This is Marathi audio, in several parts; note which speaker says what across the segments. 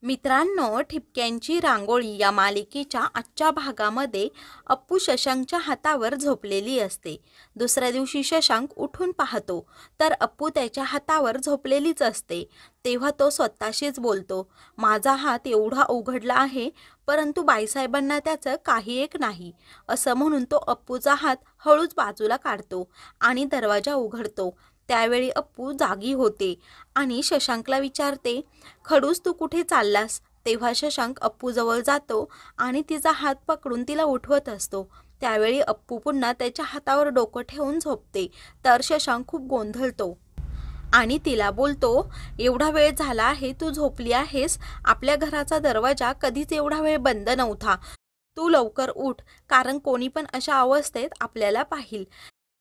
Speaker 1: मित्रांनो, ठिपक्यांची रांगोळी या मालिकेच्या आजच्या भागामध्ये अप्पू शशांकच्या हातावर झोपलेली असते. दुसऱ्या दिवशी शशांक उठून पाहतो तर अप्पू त्याच्या हातावर झोपलेलीच असते. तेव्हा तो स्वतःशीच बोलतो, माझा हात एवढा उघडला आहे, परंतु बाईसाहेबांना त्याचं काही एक नाही. असं म्हणून तो अप्पूचा हात हळूच बाजूला काढतो आणि दरवाजा उघडतो. त्यावेळी अप्पू जागी होते आणि शशांकला विचारते, खडूस तू कुठे चाललास? तेव्हा शशांक अप्पूजवळ जातो आणि तिचा हात पकडून तिला उठवत असतो. त्यावेळी अप्पू पुन्हा त्याच्या हातावर डोकं ठेवून झोपते. तर शशांक खूप गोंधळतो आणि तिला बोलतो, एवढा वेळ झाला आहे, तू झोपली आहेस? आपल्या घराचा दरवाजा कधीच एवढा वेळ बंद नव्हता. तू लवकर उठ, कारण कोणी पण अशा अवस्थेत आपल्याला पाहिल.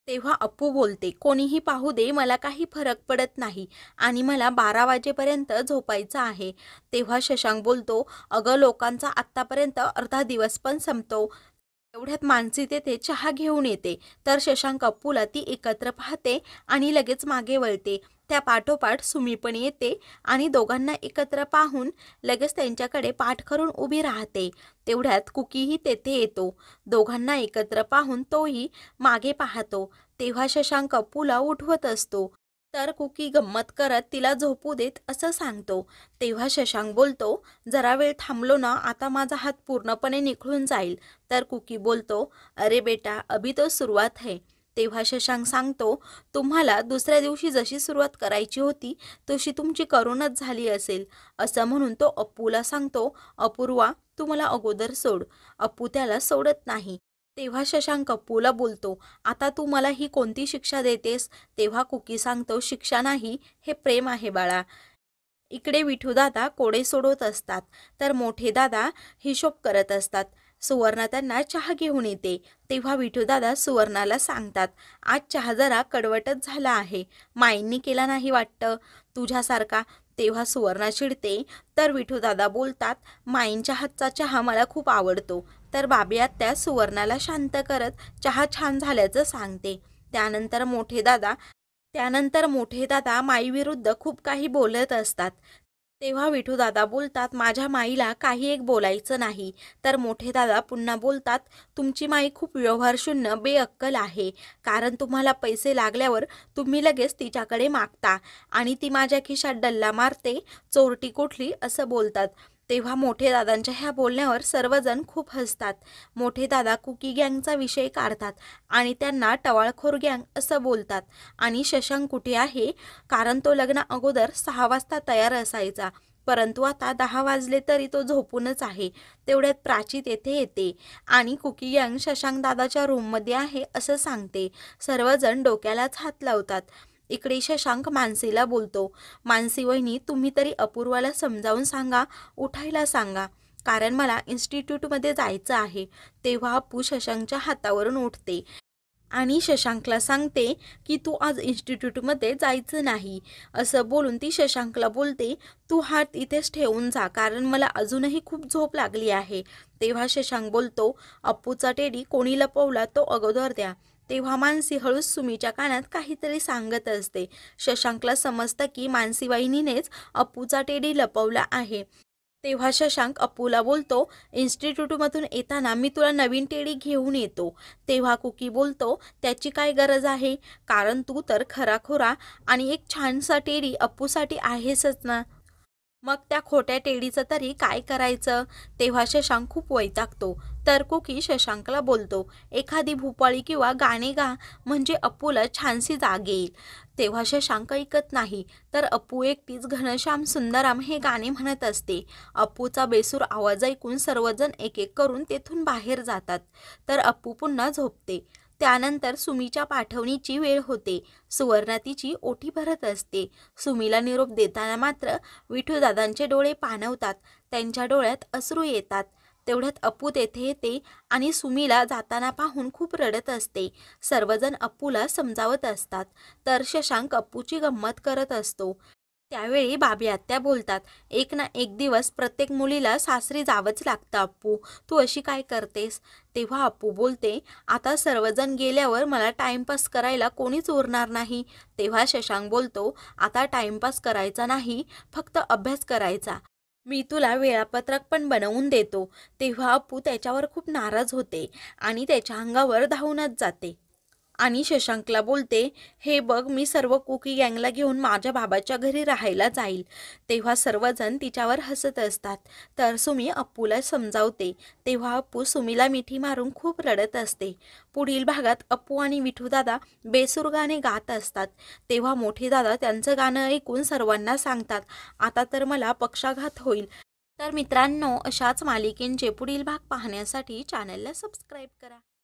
Speaker 1: तेव्हा अप्पू बोलते, कोणीही पाहू दे, मला काही फरक पडत नाही आणि मला 12 वाजेपर्यंत झोपायचं आहे. तेव्हा शशांक बोलतो, अगं लोकांचा आत्तापर्यंत अर्धा दिवस पण संपतो. एवढ्यात मानसी तेथे चहा घेऊन येते. तर शशांक अप्पूला ती एकत्र पाहते आणि लगेच मागे वळते. त्या पाठोपाठ सुमी पण येते आणि दोघांना एकत्र पाहून लगेच त्यांच्याकडे पाठ करून उभी राहते. तेवढ्यात कुकीही तेथे येतो. दोघांना एकत्र पाहून तोही मागे पाहतो. तेव्हा शशांक अप्पूला उठवत असतो. तर कुकी गंमत करत तिला झोपू देत असं सांगतो. तेव्हा शशांक बोलतो, जरा वेळ थांबलो ना, आता माझा हात पूर्णपणे निखळून जाईल. तर कुकी बोलतो, अरे बेटा, अभी तो सुरुवात है. तेव्हा शशांक सांगतो, तुम्हाला दुसऱ्या दिवशी जशी सुरुवात करायची होती तशी तुमची करूनच झाली असेल. असं म्हणून तो अप्पूला सांगतो, अपूर्वा, तू मला अगोदर सोड. अप्पू त्याला सोडत नाही. तेव्हा शशांक अप्पूला बोलतो, आता तू मला ही कोणती शिक्षा देतेस? तेव्हा कुकी सांगतो, शिक्षा नाही, हे प्रेम आहे बाळा. इकडे विठूदादा कोडे सोडवत असतात तर मोठे दादा हिशोब करत असतात. सुवर्णा त्यांना चहा घेऊन येते. तेव्हा विठूदादा सुवर्णाला सांगतात, आज चहा जरा कडवटच झाला आहे, माईंनी केला नाही वाटतं तुझ्यासारखा. तेव्हा सुवर्णा चिडते. तर विठूदादा बोलतात, माईंच्या हातचा चहा मला खूप आवडतो. तर बाबी आत्या सुवर्णाला शांत करत चहा छान झाल्याचं सांगते. त्यानंतर मोठे दादा माईविरुद्ध खूप काही बोलत असतात. तेव्हा विठूदादा बोलतात, माझ्या माईला काही एक बोलायचं नाही. तर मोठे दादा पुन्हा बोलतात, तुमची माई खूप व्यवहारशून्य बेअक्कल आहे, कारण तुम्हाला पैसे लागल्यावर तुम्ही लगेच तिच्याकडे मागता आणि ती माझ्या खिशात डल्ला मारते, चोरटी कुठली असं बोलतात. तेव्हा मोठे दादांच्या ह्या बोलण्यावर सर्वजण खूप हसतात. मोठे दादा कुकी गँगचा विषय काढतात आणि त्यांना टवाळखोर गँग असं बोलतात. आणि शशांक कुठे आहे, कारण तो लग्ना अगोदर 6 वाजता तयार असायचा, परंतु आता 10 वाजले तरी तो झोपूनच आहे. तेवढ्यात प्राची तेथे येते आणि कुकी गँग शशांक दादाच्या रूममध्ये आहे असं सांगते. सर्वजण डोक्यालाच हात लावतात. इकडे शशांक मानसीला बोलतो, मानसी वहिनी, तुम्ही तरी अपूर्वाला समजावून सांगा, उठायला सांगा, कारण मला इन्स्टिट्यूटमध्ये जायचं आहे. तेव्हा अप्पू शशांकच्या हातावरून उठते आणि शशांकला सांगते की तू आज इन्स्टिट्यूटमध्ये जायचं नाही. असं बोलून ती शशांकला बोलते, तू हात इथेच ठेवून जा, कारण मला अजूनही खूप झोप लागली आहे. तेव्हा शशांक बोलतो, अप्पूचा टेडी कोणी लपवला तो अगोदर द्या. तेव्हा मानसी हळूच सुमीच्या कानात काहीतरी सांगत असते. शशांकला समजतं की मानसी वहिनीनेच अप्पूचा टेडी लपवला आहे. तेव्हा शशांक अप्पूला बोलतो, इन्स्टिट्यूटमधून येताना मी तुला नवीन टेडी घेऊन येतो. तेव्हा कुकी बोलतो, त्याची काय गरज आहे, कारण तू तर खराखुरा आणि एक छानसा टेडी अप्पूसाठी आहेसच ना. मग त्या खोट्या टेडीचं तरी काय करायचं? तेव्हा शशांक खूप वैतागतो. तर कुकी शशांकला बोलतो, एखादी भूपाळी किंवा गाणे गा, म्हणजे अप्पूला छानशी जाग येईल. तेव्हा शशांक ऐकत नाही. तर अप्पू एकटीच घनश्याम सुंदराम हे गाणे म्हणत असते. अप्पूचा बेसूर आवाज ऐकून सर्वजण एक एक करून तेथून बाहेर जातात. तर अप्पू पुन्हा झोपते. त्यानंतर सुमीच्या पाठवणीची वेळ होते. सुवर्णा तिची ओटी भरत असते. सुमीला निरोप देताना मात्र विठूदादांचे डोळे पाणवतात. त्यांच्या डोळ्यात अश्रू येतात. तेवढ्यात अप्पू तेथे येते आणि सुमीला जाताना पाहून खूप रडत असते. सर्वजण अप्पूला समजावत असतात. तर शशांक अप्पूची गंमत करत असतो. त्यावेळी बाबी आत्या बोलतात, एक ना एक दिवस प्रत्येक मुलीला सासरी जावंच लागतं अप्पू, तू अशी काय करतेस? तेव्हा अप्पू बोलते, आता सर्वजण गेल्यावर मला टाइमपास करायला कोणीच उरणार नाही. तेव्हा शशांक बोलतो, आता टाइमपास करायचा नाही, फक्त अभ्यास करायचा. मी तुला वेळापत्रक पण बनवून देतो. तेव्हा अप्पू त्याच्यावर खूप नाराज होते आणि त्याच्या अंगावर धावूनच जाते आणि शशांकला बोलते, हे बघ मी सर्व कुकी गँगला घेऊन माझ्या बाबाच्या घरी राहायला जाईल. तेव्हा सर्वजण तिच्यावर हसत असतात. तर सुमी अप्पूला समजावते. तेव्हा अप्पू सुमीला मिठी मारून खूप रडत असते. पुढील भागात अप्पू आणि विठूदादा बेसूर गाणे गात असतात. तेव्हा मोठे दादा त्यांचं गाणं ऐकून सर्वांना सांगतात, आता तर मला पक्षाघात होईल. तर मित्रांनो, अशाच मालिकेंचे पुढील भाग पाहण्यासाठी चॅनलला सबस्क्राईब करा.